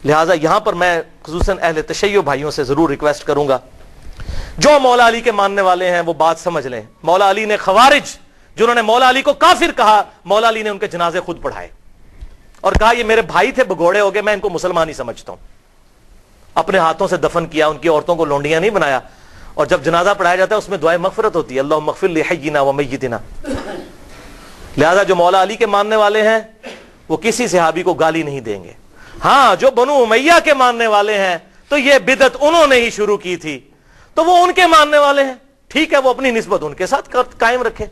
لہٰذا یہاں پر میں خصوصاً اہل تشیع بھائیوں سے ضرور ریکویسٹ کروں گا، جو مولا علی کے ماننے والے ہیں وہ بات سمجھ لیں. مولا علی نے خوارج جنہوں نے مولا علی کو کافر کہا، مولا علی نے ان کے جنازے خود پڑھائے اور کہا یہ میرے بھائی تھے، بگوڑے ہو گئے، میں ان کو مسلمان ہی سمجھتا ہوں. اپنے ہاتھوں سے دفن کیا، ان کی عورتوں کو لونڈیاں نہیں بنایا. اور جب جنازہ پڑھایا جاتا ہے اس میں دعائے مغفرت ہوتی ہے، اللہم اغفر لحینا و میتنا. لہذا جو مولا علی کے ماننے والے ہیں وہ کسی صحابی کو گالی نہیں دیں گے. ہاں جو بنو امیہ کے ماننے والے ہیں تو یہ بدعت انہوں نے ہی شروع کی تھی، تو وہ ان کے ماننے والے ہیں، ٹھیک ہے، وہ اپنی نسبت ان کے ساتھ قائم رکھیں.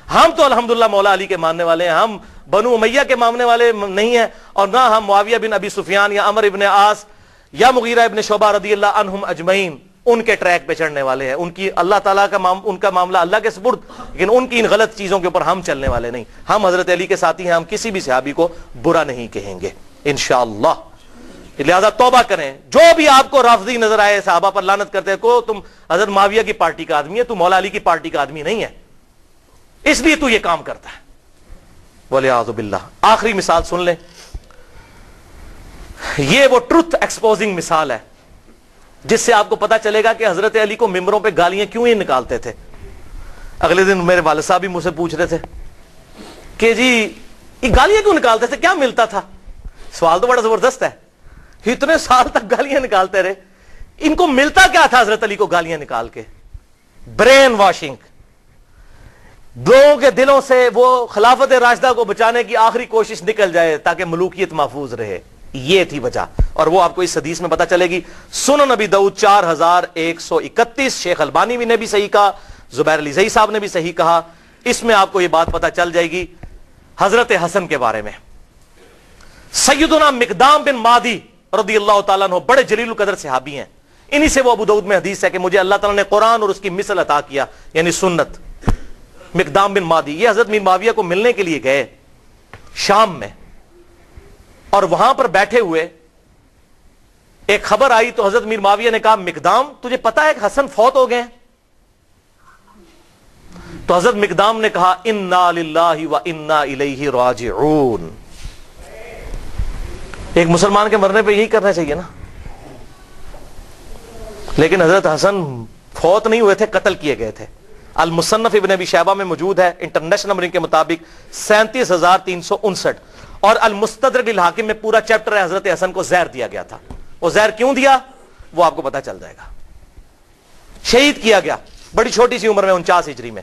ہم تو الحمدللہ مولا علی کے ماننے والے ہیں، ہم بنو امیہ کے ماننے والے نہیں ہیں، اور نہ ہم معاویہ بن ابی سفیان یا عمر ابن عاص یا مغیرہ ابن شعبہ رضی اللہ عنہم اجمعین ان کے ٹریک پہ چڑھنے والے ہیں. ان کی اللہ تعالیٰ کا ان کا معاملہ اللہ کے سپرد، لیکن ان کی ان غلط چیزوں کے اوپر ہم چلنے والے نہیں. ہم حضرت علی کے ساتھی ہیں، ہم کسی بھی صحابی کو برا نہیں کہیں گے انشاءاللہ. لہذا توبہ کریں. جو بھی آپ کو رافضی نظر آئے، صحابہ پر لعنت کرتے ہیں، کو تم حضرت معاویہ کی پارٹی کا آدمی ہے، تو مولا علی کی پارٹی کا آدمی نہیں ہے، اس لیے تو یہ کام کرتا ہے. وَلِعَاذُ بِاللَّہ. آخری مثال سن لیں، یہ وہ ٹروتھ ایکسپوزنگ مثال ہے جس سے آپ کو پتا چلے گا کہ حضرت علی کو ممبروں پہ گالیاں کیوں ہی نکالتے تھے. اگلے دن میرے والد صاحب بھی مجھ سے پوچھ رہے تھے کہ جی یہ گالیاں کیوں نکالتے تھے، کیا ملتا تھا؟ سوال تو بڑا زبردست ہے. اتنے سال تک گالیاں نکالتے رہے، ان کو ملتا کیا تھا حضرت علی کو گالیاں نکال کے؟ Brain washing. لوگوں کے دلوں سے وہ خلافت راشدہ کو بچانے کی آخری کوشش نکل جائے تاکہ ملوکیت محفوظ رہے. یہ تھی وجہ، اور وہ آپ کو اس حدیث میں پتا چلے گی. سنن نبی داؤد 4131. شیخ البانی بھی نے بھی صحیح کہا، زبیر علی زئی صاحب نے بھی صحیح کہا. اس میں آپ کو یہ بات پتا چل جائے گی حضرت حسن کے بارے میں. سیدنا مقدام بن مادی رضی اللہ تعالیٰ عنہ بڑے جلیل القدر صحابی ہیں. انہی سے وہ ابو داؤد میں حدیث ہے کہ مجھے اللہ تعالیٰ نے قرآن اور اس کی مثل عطا کیا، یعنی سنت. مقدام بن مادی یہ حضرت میر معاویہ کو ملنے کے لیے گئے شام میں، اور وہاں پر بیٹھے ہوئے ایک خبر آئی تو حضرت میر معاویہ نے کہا مقدام تجھے پتا ہے کہ حسن فوت ہو گئے ہیں؟ تو حضرت مقدام نے کہا انا للہ و انا الیہ راجعون. ایک مسلمان کے مرنے پہ یہی کرنا چاہیے نا. لیکن حضرت حسن فوت نہیں ہوئے تھے، قتل کیے گئے تھے. المصنف ابن ابی شیبہ میں موجود ہے انٹرنیشنل نمبرنگ کے مطابق 37,359، اور المستدرک للحاکم میں پورا چیپٹر ہے حضرت حسن کو زہر دیا گیا تھا. وہ زہر کیوں دیا وہ آپ کو پتا چل جائے گا. شہید کیا گیا بڑی چھوٹی سی عمر میں 49 ہجری میں.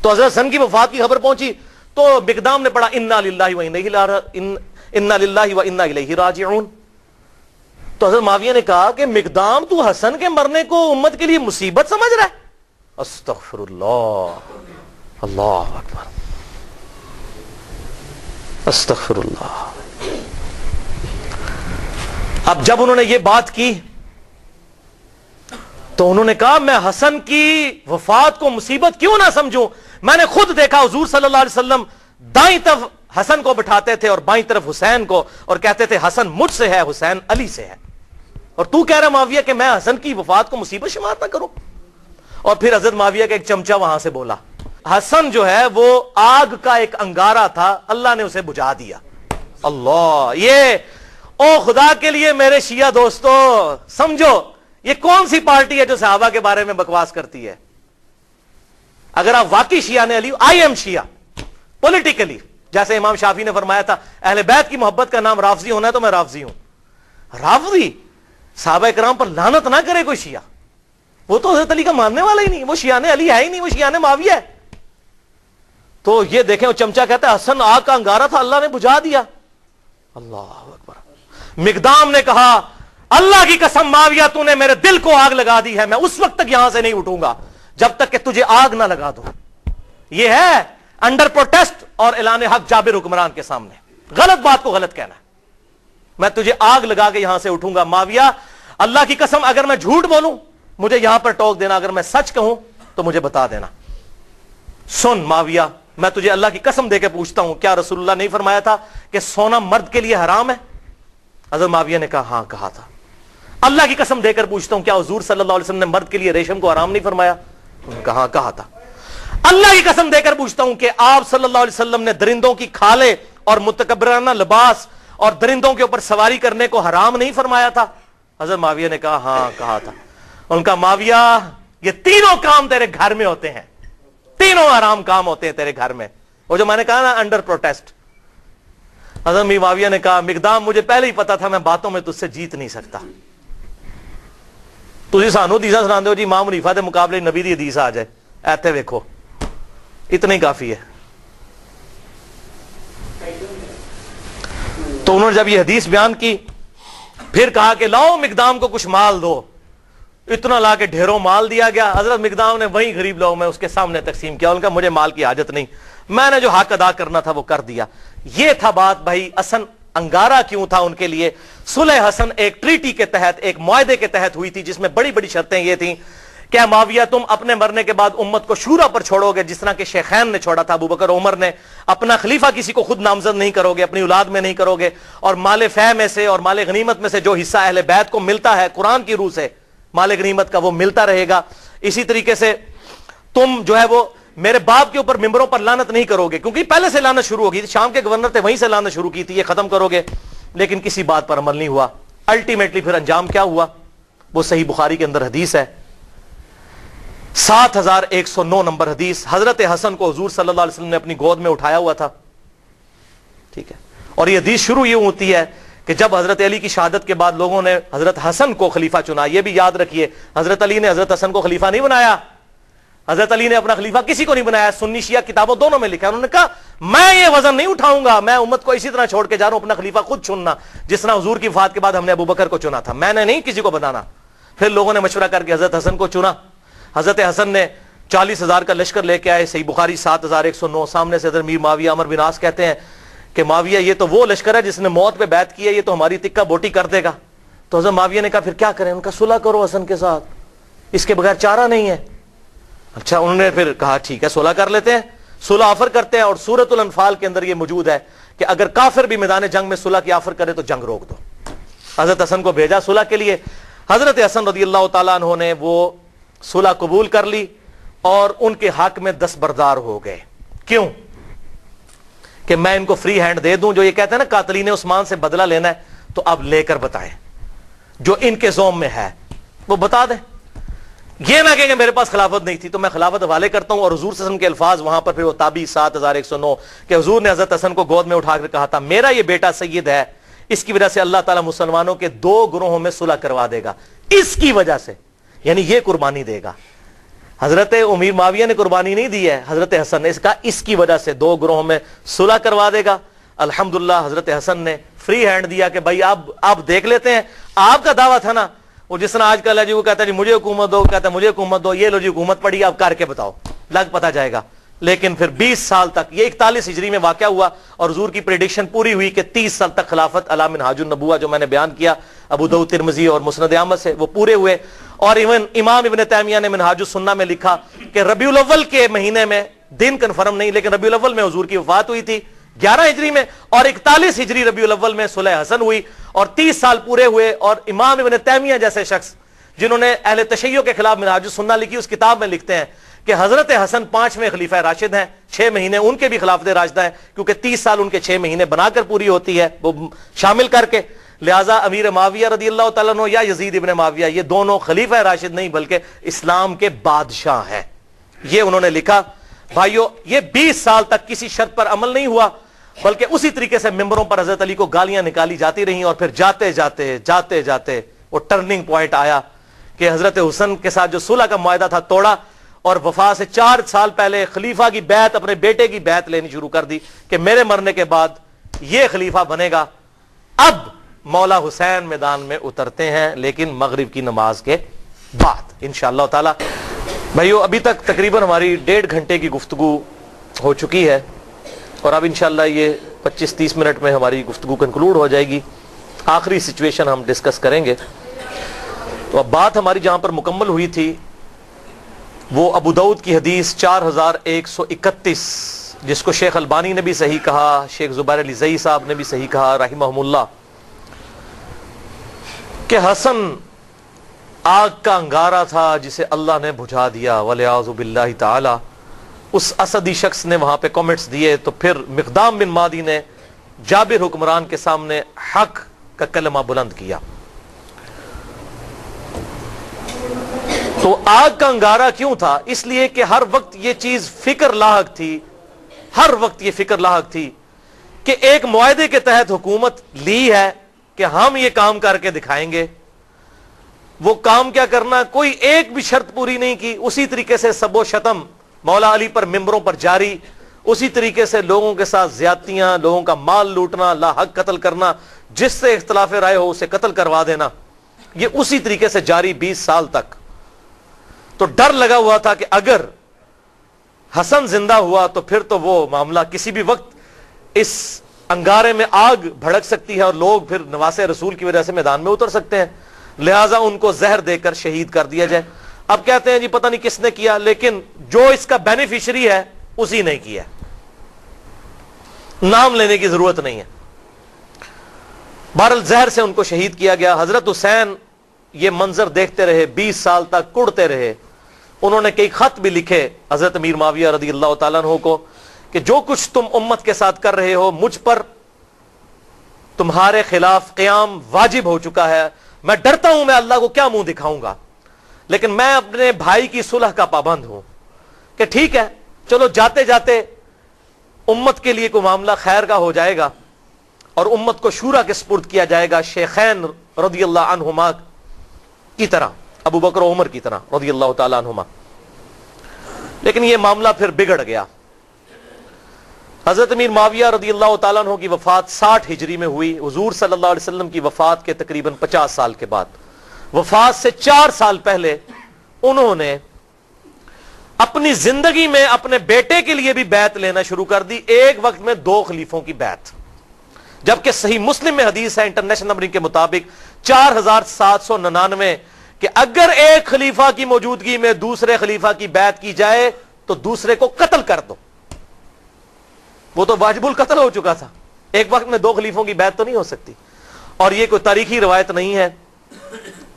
تو حضرت حسن کی وفات کی خبر پہنچی تو مقدام نے پڑھا انا للہ و انا الیہ راجعون. تو حضرت معاویہ نے کہا کہ مقدام تو حسن کے مرنے کو امت کے لیے مصیبت سمجھ رہا ہے؟ استغفر اللہ، اللہ اکبر، استغفر اللہ. اب جب انہوں نے یہ بات کی تو انہوں نے کہا میں حسن کی وفات کو مصیبت کیوں نہ سمجھوں؟ میں نے خود دیکھا حضور صلی اللہ علیہ وسلم دائیں طرف حسن کو بٹھاتے تھے اور بائیں طرف حسین کو، اور کہتے تھے حسن مجھ سے ہے، حسین علی سے ہے. اور تو کہہ رہا معاویہ کہ میں حسن کی وفات کو مصیبت شمار نہ کروں؟ اور پھر حضرت معاویہ کا ایک چمچہ وہاں سے بولا. حسن جو ہے وہ آگ کا ایک انگارہ تھا، اللہ نے اسے بجھا دیا. اللہ، یہ او خدا کے لیے میرے شیعہ دوستو سمجھو یہ کون سی پارٹی ہے جو صحابہ کے بارے میں بکواس کرتی ہے؟ اگر آپ واقعی شیعہ نے علی، آئی ایم شیعہ پولیٹیکلی، جیسے امام شافعی نے فرمایا تھا اہل بیت کی محبت کا نام رافضی ہونا ہے تو میں رافضی ہوں. رافضی صحابہ کرام پر لعنت نہ کرے کوئی شیعہ، وہ تو حضرت علی کا ماننے والا ہی نہیں، وہ شیعہ علی ہے ہی نہیں، وہ شیعہ معاویہ ہے. تو یہ دیکھیں وہ چمچہ کہتا ہے حسن آگ کا انگارہ تھا، اللہ نے بجھا دیا. اللہ اکبر. مقدام نے کہا اللہ کی قسم معاویہ تو نے میرے دل کو آگ لگا دی ہے، میں اس وقت تک یہاں سے نہیں اٹھوں گا جب تک کہ تجھے آگ نہ لگا دو. یہ ہے انڈر پروٹیسٹ اور اعلان حق جابر حکمران کے سامنے غلط بات کو غلط کہنا ہے. میں تجھے آگ لگا کے یہاں سے اٹھوں گا. معاویہ اللہ کی قسم اگر میں جھوٹ بولوں مجھے یہاں پر ٹوک دینا، اگر میں سچ کہوں تو مجھے بتا دینا. سن معاویہ میں تجھے اللہ کی قسم دے کے پوچھتا ہوں، کیا رسول اللہ نہیں فرمایا تھا کہ سونا مرد کے لیے حرام ہے؟ حضرت معاویہ نے کہا ہاں کہا تھا. اللہ کی قسم دے کر پوچھتا ہوں، کیا حضور صلی اللہ علیہ وسلم نے مرد کے لیے ریشم کو حرام نہیں فرمایا؟ انہوں نے کہا ہاں کہا تھا. اللہ کی قسم دے کر پوچھتا ہوں کہ آپ صلی اللہ علیہ وسلم نے درندوں کی کھالیں اور متکبرانہ لباس اور درندوں کے اوپر سواری کرنے کو حرام نہیں فرمایا تھا؟ حضرت معاویہ نے کہا ہاں کہا تھا. ان کا معاویہ یہ تینوں کام تیرے گھر میں ہوتے ہیں, تینوں حرام کام ہوتے ہیں تیرے گھر میں. وہ جو میں نے کہا نا انڈر پروٹیسٹ. حضرت معاویہ نے کہا مقدام مجھے پہلے ہی پتا تھا میں باتوں میں تجھ سے جیت نہیں سکتا. تھی سانو حدیثاں سنا دو جی امام حنیفہ کے مقابلے نبی دی حدیث آ جائے, ایتھے ویکھو اتنا ہی کافی ہے. تو انہوں نے جب یہ حدیث بیان کی پھر کہا کہ لاؤ مقدام کو کچھ مال دو. اتنا لا کے ڈھیروں مال دیا گیا. حضرت مقدام نے وہیں غریب لوگ میں اس کے سامنے تقسیم کیا. ان کا مجھے مال کی حاجت نہیں, میں نے جو حق ادا کرنا تھا وہ کر دیا. یہ تھا بات بھائی. حسن انگارہ کیوں تھا ان کے لیے؟ صلح حسن ایک ٹریٹی کے تحت, ایک معاہدے کے تحت ہوئی تھی جس میں بڑی بڑی شرطیں یہ تھیں کہ معاویہ تم اپنے مرنے کے بعد امت کو شورا پر چھوڑو گے جس طرح کہ شیخین نے چھوڑا تھا, ابو بکر عمر نے. اپنا خلیفہ کسی کو خود نامزد نہیں کرو گے, اپنی اولاد میں نہیں کرو گے, اور مال فہ میں سے اور مال غنیمت میں سے جو حصہ اہل بیت کو ملتا ہے قرآن کی روح سے مال غنیمت کا وہ ملتا رہے گا. اسی طریقے سے تم جو ہے وہ میرے باپ کے اوپر ممبروں پر لعنت نہیں کرو گے, کیونکہ پہلے سے لعنت شروع ہوگی. شام کے گورنر تھے وہیں سے لعنت شروع کی تھی, یہ ختم کرو گے. لیکن کسی بات پر عمل نہیں ہوا. الٹیمیٹلی پھر انجام کیا ہوا وہ صحیح بخاری کے اندر حدیث ہے, 7109 نمبر حدیث. حضرت حسن کو حضور صلی اللہ علیہ وسلم نے اپنی گود میں اٹھایا ہوا تھا, ٹھیک ہے. اور یہ حدیث شروع یہ ہوتی ہے کہ جب حضرت علی کی شہادت کے بعد لوگوں نے حضرت حسن کو خلیفہ چنا. یہ بھی یاد رکھیے حضرت علی نے حضرت حسن کو خلیفہ نہیں بنایا. حضرت علی نے اپنا خلیفہ کسی کو نہیں بنایا. سنی شیعہ کتابوں دونوں میں لکھا ہے. انہوں نے کہا میں یہ وزن نہیں اٹھاؤں گا, میں امت کو اسی طرح چھوڑ کے جا رہا ہوں, اپنا خلیفہ خود چننا جس طرح حضور کی وفات کے بعد ہم نے ابو بکر کو چنا تھا, میں نے نہیں کسی کو بنانا. پھر لوگوں نے مشورہ کر کے حضرت حسن کو چنا. حضرت حسن نے 40,000 کا لشکر لے کے آئے. صحیح بخاری 7109. سامنے سے حضرت میر معاویہ عمر بن عاص کہتے ہیں کہ معاویہ یہ تو وہ لشکر ہے جس نے موت پہ بیعت کی ہے, یہ تو ہماری تکہ بوٹی کر دے گا. تو حضرت معاویہ نے کہا پھر کیا کریں؟ ان کا صلح کرو حسن کے ساتھ, اس کے بغیر چارہ نہیں ہے. اچھا انہوں نے پھر کہا ٹھیک ہے صلح کر لیتے ہیں, صلح آفر کرتے ہیں. اور سورۃ الانفال کے اندر یہ موجود ہے کہ اگر کافر بھی میدان جنگ میں صلح کی آفر کرے تو جنگ روک دو. حضرت حسن کو بھیجا صلح کے لیے. حضرت حسن رضی اللہ تعالیٰ عنہ نے وہ صلح قبول کر لی اور ان کے حق میں دستبردار ہو گئے. کیوں؟ کہ میں ان کو فری ہینڈ دے دوں. جو یہ کہتے ہیں نا قاتلین عثمان سے بدلہ لینا ہے تو اب لے کر بتائیں, جو ان کے زوم میں ہے وہ بتا دیں. یہ نہ کہیں کہ میرے پاس خلافت نہیں تھی تو میں خلافت حوالے کرتا ہوں. اور حضور صلی اللہ علیہ وسلم کے الفاظ وہاں پر پھر وہ تابعی 7109 کہ حضور نے حضرت حسن کو گود میں اٹھا کر کہا تھا میرا یہ بیٹا سید ہے, اس کی وجہ سے اللہ تعالیٰ مسلمانوں کے 2 گروہوں میں صلح کروا دے گا, اس کی وجہ سے, یعنی یہ قربانی دے گا. حضرت امیر معاویہ نے قربانی نہیں دی ہے, حضرت حسن نے. اس کا اس کی وجہ سے 2 گروہوں میں صلح کروا دے گا. الحمدللہ حضرت حسن نے فری ہینڈ دیا کہ بھائی آپ دیکھ لیتے ہیں. آپ کا دعویٰ تھا نا وہ جس طرح آج کل ہے جی, وہ کہتا ہے جی مجھے حکومت دو, کہتا ہے مجھے حکومت دو, یہ لو جی حکومت پڑی, آپ کر کے بتاؤ, لگ پتا جائے گا. لیکن پھر 20 سال تک, یہ 41 ہجری میں واقعہ ہوا اور حضور کی پریڈکشن پوری ہوئی کہ 30 سال تک خلافت علی منہاج النبوہ جو میں نے بیان کیا ابو داؤد ترمذی اور مسند احمد سے, وہ پورے ہوئے. اور ایون امام ابن تیمیہ نے منہاج السنہ میں لکھا کہ ربیع الاول کے مہینے میں, دن کنفرم نہیں لیکن ربیع الاول میں حضور کی وفات ہوئی تھی 11 ہجری میں, اور 41 ہجری ربیع الاول میں صلح حسن ہوئی اور 30 سال پورے ہوئے. اور امام ابن تیمیہ جیسے شخص جنہوں نے اہل تشیع کے خلاف منہاج السنہ لکھی, اس کتاب میں لکھتے ہیں کہ حضرت حسن 5ویں خلیفہ راشد ہیں, 6 مہینے ان کے بھی خلافت راشدہ ہیں کیونکہ 30 سال ان کے 6 مہینے بنا کر پوری ہوتی ہے وہ شامل کر کے. لہذا امیر معاویہ رضی اللہ تعالیٰ عنہ یا یزید ابن معاویہ یہ دونوں خلیفہ راشد نہیں بلکہ اسلام کے بادشاہ ہیں. یہ انہوں نے لکھا. بھائیو یہ 20 سال تک کسی شرط پر عمل نہیں ہوا بلکہ اسی طریقے سے ممبروں پر حضرت علی کو گالیاں نکالی جاتی رہیں. اور پھر جاتے جاتے وہ ٹرننگ پوائنٹ آیا کہ حضرت حسن کے ساتھ جو صلح کا معاہدہ تھا توڑا, اور وفات سے 4 سال پہلے خلیفہ کی بیعت, اپنے بیٹے کی بیعت لینی شروع کر دی کہ میرے مرنے کے بعد یہ خلیفہ بنے گا. اب مولا حسین میدان میں اترتے ہیں لیکن مغرب کی نماز کے بعد انشاءاللہ تعالی. بھائیو ابھی تک تقریباً ہماری 1.5 گھنٹے کی گفتگو ہو چکی ہے اور اب انشاءاللہ یہ 25-30 منٹ میں ہماری گفتگو کنکلوڈ ہو جائے گی. آخری سچویشن ہم ڈسکس کریں گے. تو اب بات ہماری جہاں پر مکمل ہوئی تھی وہ ابو داؤد کی حدیث 4131 جس کو شیخ البانی نے بھی صحیح کہا, شیخ زبیر علی زئی صاحب نے بھی صحیح کہا رحمہم اللہ, کہ حسن آگ کا انگارہ تھا جسے اللہ نے بجھا دیا والعیاذ باللہ تعالی. اس اسدی شخص نے وہاں پہ کامنٹس دیے. تو پھر مقدام بن مادی نے جابر حکمران کے سامنے حق کا کلمہ بلند کیا. تو آگ کا انگارہ کیوں تھا؟ اس لیے کہ ہر وقت یہ چیز فکر لاحق تھی، ہر وقت یہ فکر لاحق تھی کہ ایک معاہدے کے تحت حکومت لی ہے کہ ہم یہ کام کر کے دکھائیں گے. وہ کام کیا کرنا، کوئی ایک بھی شرط پوری نہیں کی. اسی طریقے سے سب و شتم مولا علی پر ممبروں پر جاری، اسی طریقے سے لوگوں کے ساتھ زیادتیاں، لوگوں کا مال لوٹنا، لا حق قتل کرنا، جس سے اختلاف رائے ہو اسے قتل کروا دینا، یہ اسی طریقے سے جاری 20 سال تک. تو ڈر لگا ہوا تھا کہ اگر حسن زندہ ہوا تو پھر تو وہ معاملہ کسی بھی وقت اس انگارے میں آگ بھڑک سکتی ہے اور لوگ پھر نواسے رسول کی وجہ سے میدان میں اتر سکتے ہیں. لہٰذا ان کو زہر دے کر شہید کر دیا جائے. اب کہتے ہیں جی پتہ نہیں کس نے کیا، لیکن جو اس کا بینیفیشری ہے اسی نے کیا، نام لینے کی ضرورت نہیں ہے. بہرحال زہر سے ان کو شہید کیا گیا. حضرت حسین یہ منظر دیکھتے رہے، 20 سال تک کڑتے رہے. انہوں نے کئی خط بھی لکھے حضرت امیر معاویہ رضی اللہ تعالیٰ عنہ کو کہ جو کچھ تم امت کے ساتھ کر رہے ہو مجھ پر تمہارے خلاف قیام واجب ہو چکا ہے. میں ڈرتا ہوں میں اللہ کو کیا منہ دکھاؤں گا، لیکن میں اپنے بھائی کی صلح کا پابند ہوں کہ ٹھیک ہے چلو جاتے جاتے امت کے لیے کوئی معاملہ خیر کا ہو جائے گا اور امت کو شورا کے سپرد کیا جائے گا شیخین رضی اللہ عنہما کی طرح، ابو بکر و عمر کی طرح رضی اللہ تعالی عنہما. لیکن یہ معاملہ پھر بگڑ گیا. حضرت امیر معاویہ رضی اللہ تعالیٰ عنہ کی وفات 60 ہجری میں ہوئی. حضور صلی اللہ علیہ وسلم کی وفات کے تقریباً 50 سال کے بعد، وفات سے 4 سال پہلے انہوں نے اپنی زندگی میں اپنے بیٹے کے لیے بھی بیعت لینا شروع کر دی. ایک وقت میں 2 خلیفوں کی بیعت، جبکہ صحیح مسلم میں حدیث ہے انٹرنیشنل نمبرنگ کے مطابق 4799 کہ اگر ایک خلیفہ کی موجودگی میں دوسرے خلیفہ کی بیعت کی جائے تو دوسرے کو قتل کر دو. وہ تو واجب القتل ہو چکا تھا، ایک وقت میں 2 خلیفوں کی بیعت تو نہیں ہو سکتی. اور یہ کوئی تاریخی روایت نہیں ہے،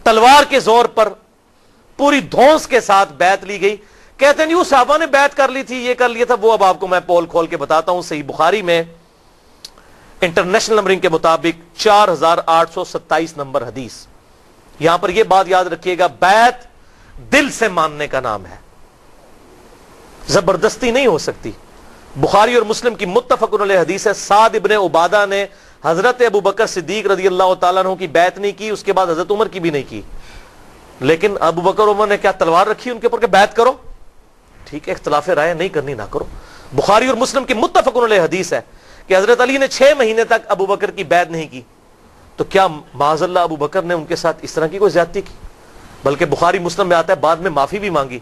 تلوار کے زور پر پوری دھونس کے ساتھ بیعت لی گئی. کہتے ہیں وہ صحابہ نے بیعت کر لی تھی، یہ کر لیا تھا، وہ اب آپ کو میں پول کھول کے بتاتا ہوں. صحیح بخاری میں انٹرنیشنل نمبرنگ کے مطابق 4827 نمبر حدیث. یہاں پر یہ بات یاد رکھیے گا، بیعت دل سے ماننے کا نام ہے، زبردستی نہیں ہو سکتی. بخاری اور مسلم کی متفق علیہ حدیث ہے، سعد ابن عبادہ نے حضرت ابو بکر صدیق رضی اللہ تعالیٰ عنہ کی بیعت نہیں کی، اس کے بعد حضرت عمر کی بھی نہیں کی. لیکن ابو بکر عمر نے کیا تلوار رکھی ان کے اوپر کہ بیعت کرو؟ ٹھیک ہے، اختلاف رائے نہیں کرنی نہ کرو. بخاری اور مسلم کی متفق علیہ حدیث ہے کہ حضرت علی نے 6 مہینے تک ابو بکر کی بیعت نہیں کی. تو کیا معاذ اللہ ابو بکر نے ان کے ساتھ اس طرح کی کوئی زیادتی کی؟ بلکہ بخاری مسلم میں آتا ہے بعد میں معافی بھی مانگی.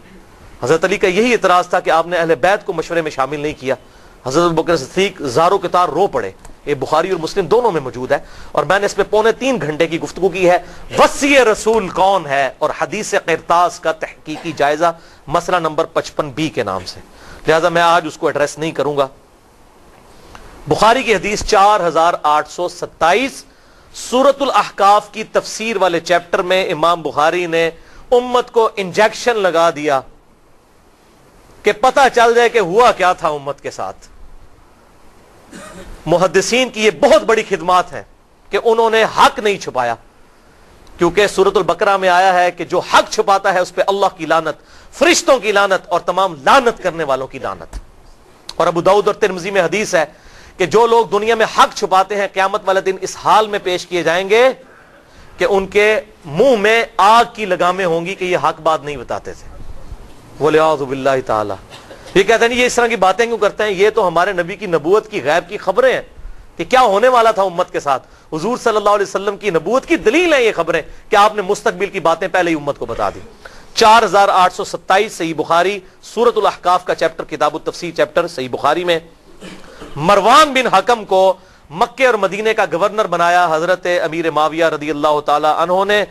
حضرت علی کا یہی اعتراض تھا کہ آپ نے اہل بیت کو مشورے میں شامل نہیں کیا. حضرت ابوبکر صدیق زاروں کے تار رو پڑے. یہ بخاری اور مسلم دونوں میں موجود ہے، اور میں نے اس پہ 2.25 گھنٹے کی گفتگو کی ہے. وصی رسول کون ہے اور حدیث قرطاس کا تحقیقی جائزہ، مسئلہ نمبر 55B کے نام سے، لہذا میں آج اس کو ایڈریس نہیں کروں گا. بخاری کی حدیث 4827 سورۃ الاحقاف کی تفسیر والے چیپٹر میں امام بخاری نے امت کو انجیکشن لگا دیا کہ پتہ چل جائے کہ ہوا کیا تھا امت کے ساتھ. محدثین کی یہ بہت بڑی خدمات ہیں کہ انہوں نے حق نہیں چھپایا، کیونکہ سورۃ البقرہ میں آیا ہے کہ جو حق چھپاتا ہے اس پہ اللہ کی لعنت، فرشتوں کی لعنت اور تمام لعنت کرنے والوں کی لعنت. اور ابو داؤد اور ترمذی میں حدیث ہے کہ جو لوگ دنیا میں حق چھپاتے ہیں قیامت والے دن اس حال میں پیش کیے جائیں گے کہ ان کے منہ میں آگ کی لگامیں ہوں گی کہ یہ حق بات نہیں بتاتے تھے. وَلِعَاذُ بِاللَّهِ تعالی. یہ کہتے ہیں یہ اس طرح کی باتیں کیوں کرتے ہیں؟ یہ تو ہمارے نبی کی نبوت کی غیب کی خبریں ہیں کہ کیا ہونے والا تھا امت کے ساتھ. حضور صلی اللہ علیہ وسلم کی نبوت کی دلیل ہیں یہ خبریں کہ آپ نے مستقبل کی باتیں پہلے ہی امت کو بتا دی. 4827 صحیح بخاری سورۃ الاحقاف کا چیپٹر، کتاب التفسیر چیپٹر صحیح بخاری میں مروان بن حکم کو مکے اور مدینے کا گورنر بنایا حضرت امیر معاویہ رضی اللہ تعالی عنہ نے.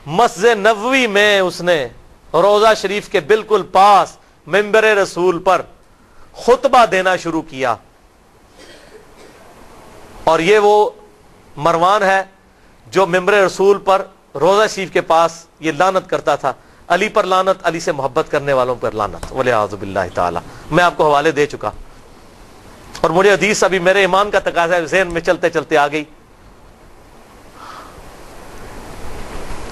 مسجد نبوی میں اس نے روضہ شریف کے بالکل پاس منبر رسول پر خطبہ دینا شروع کیا. اور یہ وہ مروان ہے جو منبر رسول پر روضہ شریف کے پاس یہ لعنت کرتا تھا، علی پر لعنت، علی سے محبت کرنے والوں پر لعنت، والعیاذ باللہ تعالی. میں آپ کو حوالے دے چکا. اور مجھے حدیث ابھی میرے ایمان کا تقاضا ہے، ذہن میں چلتے چلتے آ گئی،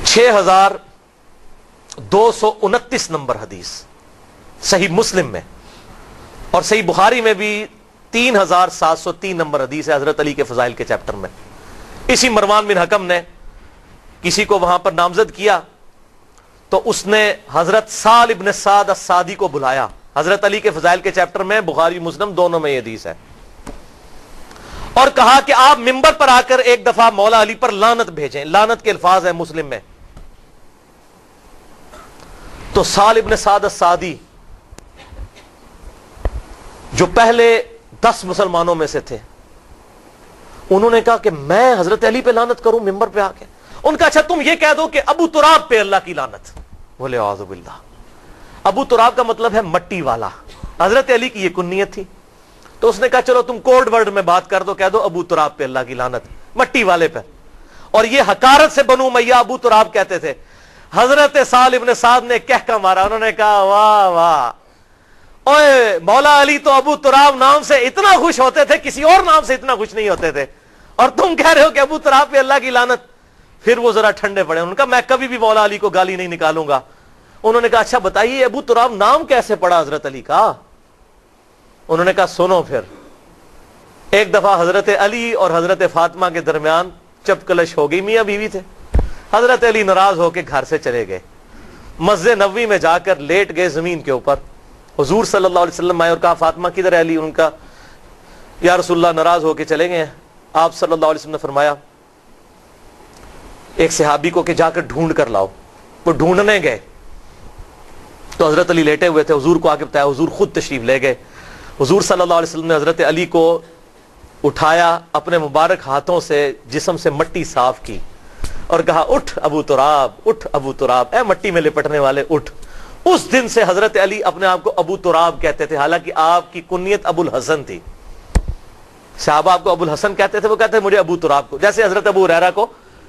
6229 نمبر حدیث صحیح مسلم میں، اور صحیح بخاری میں بھی 3703 نمبر حدیث ہے حضرت علی کے فضائل کے چیپٹر میں۔ اسی مروان بن حکم نے کسی کو وہاں پر نامزد کیا تو اس نے حضرت سال ابن سعد السعدی کو بلایا، حضرت علی کے فضائل کے چیپٹر میں، بخاری مسلم دونوں میں یہ حدیث ہے، اور کہا کہ آپ منبر پر آ کر ایک دفعہ مولا علی پر لعنت بھیجیں، لعنت کے الفاظ ہیں مسلم میں۔ تو سال ابن سعد السعدی جو پہلے 10 مسلمانوں میں سے تھے، انہوں نے کہا کہ میں حضرت علی پہ لعنت کروں منبر پہ آ کے؟ ان کا اچھا تم یہ کہہ دو کہ ابو تراب پہ اللہ کی لعنت۔ بولے اعوذ باللہ، ابو تراب کا مطلب ہے مٹی والا، حضرت علی کی یہ کنیت تھی۔ تو اس نے کہا چلو تم کوڈ ورڈ میں بات کر دو، کہہ دو ابو تراب پہ اللہ کی لعنت، مٹی والے پہ۔ اور یہ حقارت سے بنو امیہ ابو تراب کہتے تھے۔ حضرت سال ابن سعد نے کہہ مارا، انہوں نے کہا واہ واہ، اوے مولا علی تو ابو تراب نام سے اتنا خوش ہوتے تھے، کسی اور نام سے اتنا خوش نہیں ہوتے تھے، اور تم کہہ رہے ہو کہ ابو تراب پہ اللہ کی لعنت۔ پھر وہ ذرا ٹھنڈے پڑے، انہوں نے کہا میں کبھی بھی مولا علی کو گالی نہیں نکالوں گا۔ انہوں نے کہا اچھا بتائیے ابو تراب نام کیسے پڑا حضرت علی کا؟ انہوں نے کہا سنو پھر۔ ایک دفعہ حضرت علی اور حضرت فاطمہ کے درمیان چپ کلش ہو گئی، میاں بیوی تھے۔ حضرت علی ناراض ہو کے گھر سے چلے گئے، مسجد نبوی میں جا کر لیٹ گئے زمین کے اوپر۔ حضور صلی اللہ علیہ وسلم آئے اور کہا فاطمہ کدھر ہے علی؟ ان کا یا رسول اللہ ناراض ہو کے چلے گئے ہیں۔ آپ صلی اللہ علیہ وسلم نے فرمایا ایک صحابی کو کہ جا کر ڈھونڈ کر لاؤ۔ وہ ڈھونڈنے گئے تو حضرت علی لیٹے ہوئے تھے، حضور کو آ کے بتایا، حضور خود تشریف لے گئے۔ حضور صلی اللہ علیہ وسلم نے حضرت علی کو اٹھایا، اپنے مبارک ہاتھوں سے جسم سے مٹی صاف کی اور کہا اٹھ ابو تراب، اٹھ ابو تراب، اے مٹی میں لپٹنے والے اٹھ۔ اس دن سے حضرت علی اپنے آپ کو ابو تراب کہتے تھے، حالانکہ آپ کی کنیت ابو الحسن تھی۔ صحابہ آپ کو ابو الحسن کہتے تھے، وہ کہتے تھے مجھے ابو تراب کو۔ جیسے حضرت ابو ہریرہ کو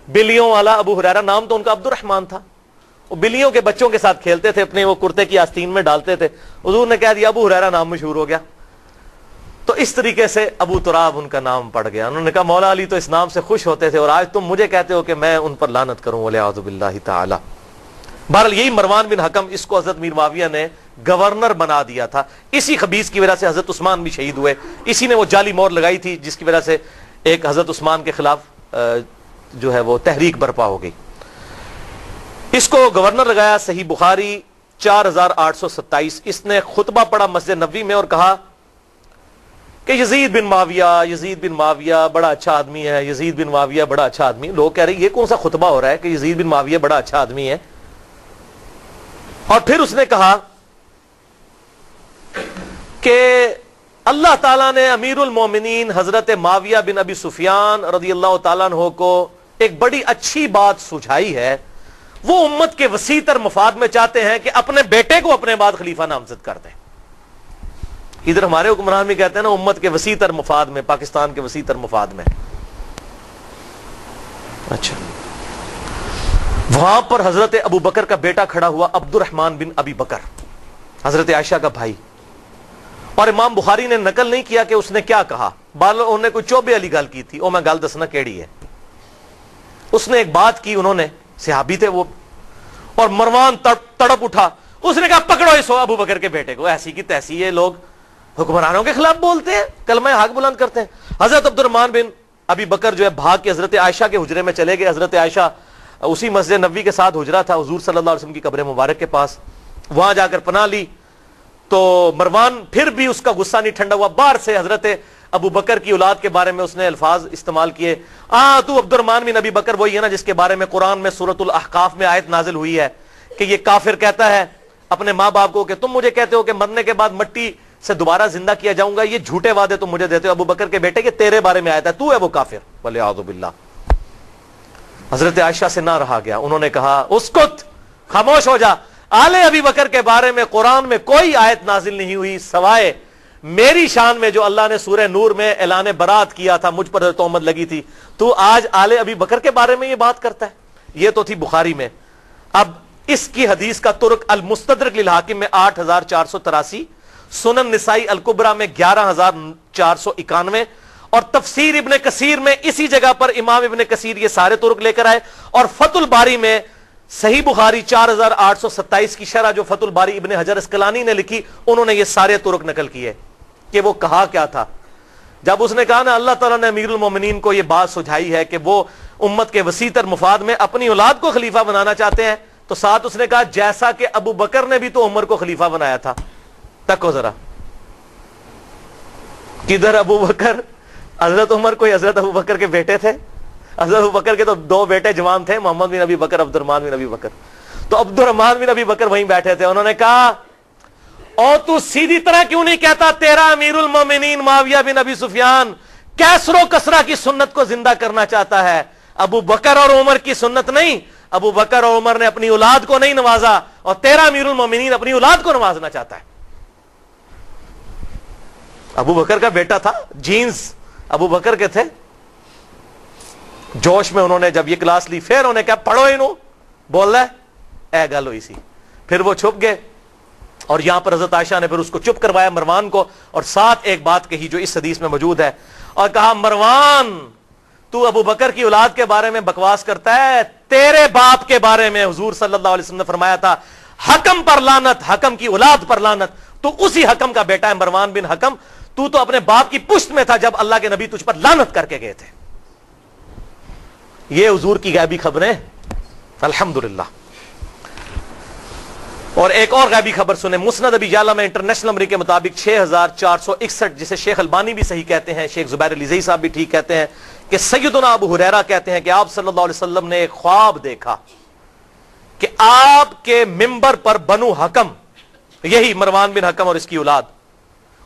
بلیوں والا ابو ہریرہ، نام تو ان کا عبد الرحمن تھا، وہ بلیوں کے بچوں کے ساتھ کھیلتے تھے، اپنے وہ کرتے کی آستین میں ڈالتے تھے، حضور نے کہہ دیا ابو ہریرہ نام مشہور ہو گیا۔ تو اس طریقے سے ابو تراب ان کا نام پڑ گیا۔ انہوں نے کہا مولا علی تو اس نام سے خوش ہوتے تھے، اور آج تم مجھے کہتے ہو کہ میں ان پر لعنت کروں، والعیاذ باللہ تعالی۔ بہرحال یہی مروان بن حکم، اس کو حضرت میر معاویہ نے گورنر بنا دیا تھا۔ اسی خبیث کی وجہ سے حضرت عثمان بھی شہید ہوئے، اسی نے وہ جعلی مہر لگائی تھی جس کی وجہ سے ایک حضرت عثمان کے خلاف جو ہے وہ تحریک برپا ہو گئی۔ اس کو گورنر لگایا، صحیح بخاری 4827۔ اس نے خطبہ پڑھا مسجد نبوی میں اور کہا کہ یزید بن معاویہ بڑا اچھا آدمی ہے، یزید بن معاویہ بڑا اچھا آدمی۔ لوگ کہہ رہے یہ کون سا خطبہ ہو رہا ہے کہ یزید بن معاویہ بڑا اچھا آدمی ہے؟ اور پھر اس نے کہا کہ اللہ تعالیٰ نے امیر المومنین حضرت معاویہ بن ابی سفیان رضی اللہ تعالیٰ عنہ کو ایک بڑی اچھی بات سجھائی ہے۔ وہ امت کے وسیع تر مفاد میں چاہتے ہیں کہ اپنے بیٹے کو اپنے بعد خلیفہ نامزد کر دیں۔ ادھر ہمارے حکمران بھی کہتے ہیں نا امت کے وسیع تر مفاد میں، پاکستان کے وسیع تر مفاد میں۔ اچھا، وہاں پر حضرت ابو بکر کا بیٹا کھڑا ہوا، عبد الرحمن بن ابی بکر، حضرت عائشہ کا بھائی، اور امام بخاری نے نقل نہیں کیا کہ اس نے کیا کہا، انہوں نے کوئی چوبے والی گل کی تھی، او میں گل دسنا کیڑی ہے۔ اس نے ایک بات کی، انہوں نے صحابی تھے وہ، اور مروان تڑپ اٹھا، اس نے کہا پکڑو اس ابو بکر کے بیٹے کو۔ ایسی کی تیسی یہ لوگ حکمرانوں کے خلاف بولتے ہیں، کلمہ حق بلند کرتے ہیں۔ حضرت عبد الرحمن بن ابی بکر جو ہے بھاگ کے حضرت عائشہ کے حجرے میں چلے گئے۔ حضرت عائشہ اسی مسجد نبوی کے ساتھ حجرہ تھا حضور صلی اللہ علیہ وسلم کی قبر مبارک کے پاس، وہاں جا کر پناہ لی۔ تو مروان پھر بھی اس کا غصہ نہیں ٹھنڈا ہوا، باہر سے حضرت ابو بکر کی اولاد کے بارے میں اس نے الفاظ استعمال کیے، تو عبد الرحمن بن ابی بکر وہی ہے نا جس کے بارے میں قرآن میں سورۃ الاحقاف میں آیت نازل ہوئی ہے کہ یہ کافر کہتا ہے اپنے ماں باپ کو کہ تم مجھے کہتے ہو کہ مرنے کے بعد مٹی سے دوبارہ زندہ کیا جاؤں گا، یہ جھوٹے وعدے تم مجھے دیتے ہو ابو بکر کے بیٹے کہ تیرے بارے میں آیت ہے، تو ہے وہ کافر، والعیاذ باللہ۔ حضرت عائشہ سے نہ رہا گیا، انہوں نے کہا اسکت، خاموش ہو جا، آل ابی بکر کے بارے میں قرآن میں کوئی آیت نازل نہیں ہوئی سوائے میری شان میں جو اللہ نے سورہ نور میں اعلان برات کیا تھا، مجھ پر تہمت لگی تھی، تو آج آل ابی بکر کے بارے میں یہ بات کرتا ہے۔ یہ تو تھی بخاری میں۔ اب اس کی حدیث کا ترک المستدرک للحاکم میں 8483، سنن نسائی الکبرا میں 11,491 اور تفسیر ابن کثیر میں اسی جگہ پر امام ابن کثیر یہ سارے طرق لے کر آئے, اور فتح الباری میں صحیح بخاری 4,827 کی شرح جو فتح الباری ابن حجر اسقلانی نے لکھی, انہوں نے یہ سارے طرق نقل کیے کہ وہ کہا کیا تھا جب اس نے کہا نا اللہ تعالیٰ نے امیر المومنین کو یہ بات سجھائی ہے کہ وہ امت کے وسیع تر مفاد میں اپنی اولاد کو خلیفہ بنانا چاہتے ہیں, تو ساتھ اس نے کہا جیسا کہ ابو بکر نے بھی تو عمر کو خلیفہ بنایا تھا. تکو ذرا, کدھر ابو بکر؟ حضرت عمر کوئی حضرت ابو بکر کے بیٹے تھے؟ حضرت ابو بکر کے تو 2 بیٹے جوان تھے, محمد بن ابی بکر, عبد الرحمن بن ابی بکر. تو عبد الرحمن بن ابی بکر وہیں بیٹھے تھے, انہوں نے کہا او تو سیدھی طرح کیوں نہیں کہتا تیرا امیر المومنین معاویہ بن ابی سفیان کیسر و کسرا کی سنت کو زندہ کرنا چاہتا ہے, ابو بکر اور عمر کی سنت نہیں. ابو بکر اور عمر نے اپنی اولاد کو نہیں نوازا, اور تیرا امیر المومنین اپنی اولاد کو نوازنا چاہتا ہے. ابو بکر کا بیٹا تھا, جینز ابو بکر کے تھے. جوش میں انہوں نے جب یہ کلاس لی, پھر انہوں نے کہا پڑھو انہوں, بول رہا ہے اے گل ہوئی سی. پھر وہ چھپ گئے, اور یہاں پر حضرت عائشہ نے پھر اس کو چپ کروایا مروان کو, اور ساتھ ایک بات کہی جو اس حدیث میں موجود ہے, اور کہا مروان تو ابو بکر کی اولاد کے بارے میں بکواس کرتا ہے, تیرے باپ کے بارے میں حضور صلی اللہ علیہ وسلم نے فرمایا تھا حکم پر لعنت, حکم کی اولاد پر لعنت. تو اسی حکم کا بیٹا ہے مروان بن حکم, تو اپنے باپ کی پشت میں تھا جب اللہ کے نبی تجھ پر لعنت کر کے گئے تھے. یہ حضور کی غیبی خبریں الحمدللہ. اور ایک اور غیبی خبر سنیں, مسند ابی یعلا میں انٹرنیشنل نمبر کے مطابق 6461, جسے شیخ البانی بھی صحیح کہتے ہیں, شیخ زبیر علی زئی صاحب بھی ٹھیک کہتے ہیں, کہ سیدنا ابو ہریرہ کہتے ہیں کہ آپ صلی اللہ علیہ وسلم نے ایک خواب دیکھا کہ آپ کے منبر پر بنو حکم, یہی مروان بن حکم اور اس کی اولاد,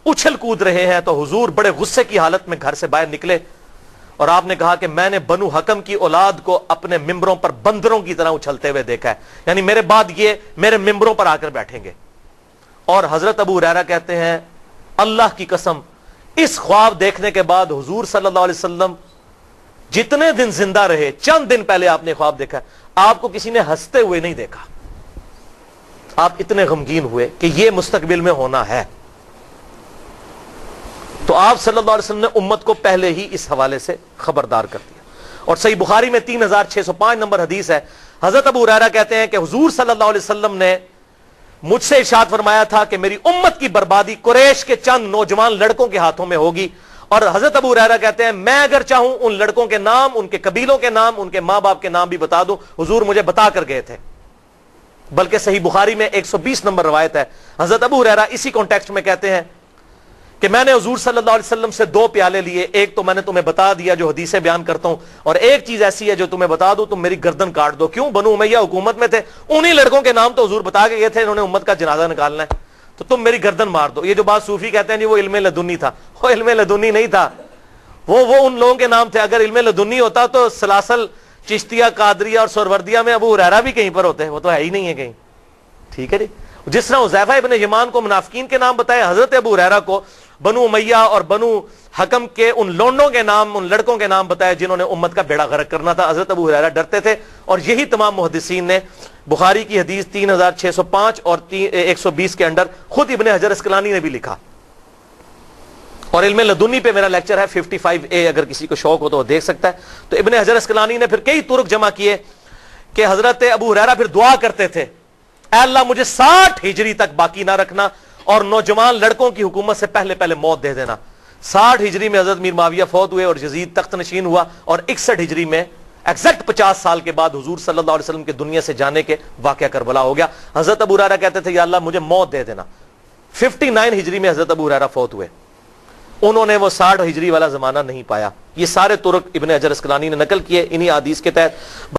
اچھل کود رہے ہیں. تو حضور بڑے غصے کی حالت میں گھر سے باہر نکلے, اور آپ نے کہا کہ میں نے بنو حکم کی اولاد کو اپنے ممبروں پر بندروں کی طرح اچھلتے ہوئے دیکھا ہے, یعنی میرے بعد یہ میرے ممبروں پر آ کر بیٹھیں گے. اور حضرت ابو ہریرہ کہتے ہیں اللہ کی قسم اس خواب دیکھنے کے بعد حضور صلی اللہ علیہ وسلم جتنے دن زندہ رہے, چند دن پہلے آپ نے خواب دیکھا, آپ کو کسی نے ہنستے ہوئے نہیں دیکھا. آپ اتنے غمگین ہوئے کہ یہ مستقبل میں ہونا ہے. تو آپ صلی اللہ علیہ وسلم نے امت کو پہلے ہی اس حوالے سے خبردار کر دیا. اور صحیح بخاری میں 3605 نمبر حدیث ہے, حضرت ابو ہریرہ کہتے ہیں کہ حضور صلی اللہ علیہ وسلم نے مجھ سے ارشاد فرمایا تھا کہ میری امت کی بربادی قریش کے چند نوجوان لڑکوں کے ہاتھوں میں ہوگی. اور حضرت ابو ہریرہ کہتے ہیں میں اگر چاہوں ان لڑکوں کے نام, ان کے قبیلوں کے نام, ان کے ماں باپ کے نام بھی بتا دوں, حضور مجھے بتا کر گئے تھے. بلکہ صحیح بخاری میں 120 نمبر روایت ہے, حضرت ابو ہریرہ اسی کانٹیکسٹ میں کہتے ہیں کہ میں نے حضور صلی اللہ علیہ وسلم سے 2 پیالے لیے, ایک تو میں نے تمہیں بتا دیا جو حدیثیں بیان کرتا ہوں, اور ایک چیز ایسی ہے جو تمہیں بتا دوں تم میری گردن کاٹ دو. کیوں؟ بنو امیہ حکومت میں تھے, انہی لڑکوں کے نام تو حضور بتا کے گئے تھے, انہوں نے امت کا جنازہ نکالنا ہے, تو تم میری گردن مار دو. یہ جو بات صوفی کہتے ہیں جی وہ علم لدنی تھا, وہ علم لدنی نہیں تھا, وہ ان لوگوں کے نام تھے. اگر علم لدنی ہوتا تو سلاسل, چشتیہ, قادریہ اور سہروردیہ میں ابو ہریرہ بھی کہیں پر ہوتے, وہ تو ہے ہی نہیں ہے کہیں. ٹھیک ہے جی. جس طرح حذیفہ ابن یمان کو منافقین کے نام بتائے, حضرت ابو ہریرہ کو بنو امیہ اور بنو حکم کے ان لونڈوں کے نام, ان لڑکوں کے نام بتائے جنہوں نے امت کا بیڑا غرق کرنا تھا. حضرت ابو ہریرہ ڈرتے تھے, اور یہی تمام محدثین نے بخاری کی حدیث 3605 اور 120 کے اندر خود ابن حجر اسقلانی نے بھی لکھا. اور علم لدنی پہ میرا لیکچر ہے 55A, اگر کسی کو شوق ہو تو وہ دیکھ سکتا ہے. تو ابن حجر اسقلانی نے پھر کئی طرق جمع کیے کہ حضرت ابو ہریرہ پھر دعا کرتے تھے, اے اللہ مجھے 60 ہجری تک باقی نہ رکھنا, اور نوجوان لڑکوں کی حکومت سے پہلے موت دے دینا. 60 ہجری میں حضرت میر معاویہ فوت ہوئے اور یزید تخت نشین ہوا, اور 61 ہجری میں ایگزیکٹ 50 سال کے بعد حضور صلی اللہ علیہ وسلم کے دنیا سے جانے کے واقعہ کربلا ہو گیا. حضرت ابو ہریرہ کہتے تھے یا اللہ مجھے موت دے دینا. 59 ہجری میں حضرت ابو ہریرہ فوت ہوئے, انہوں نے وہ 60 ہجری والا زمانہ نہیں پایا. یہ سارے طرق ابن حجر اسقلانی نے نقل کیے انہی حدیث کے تحت.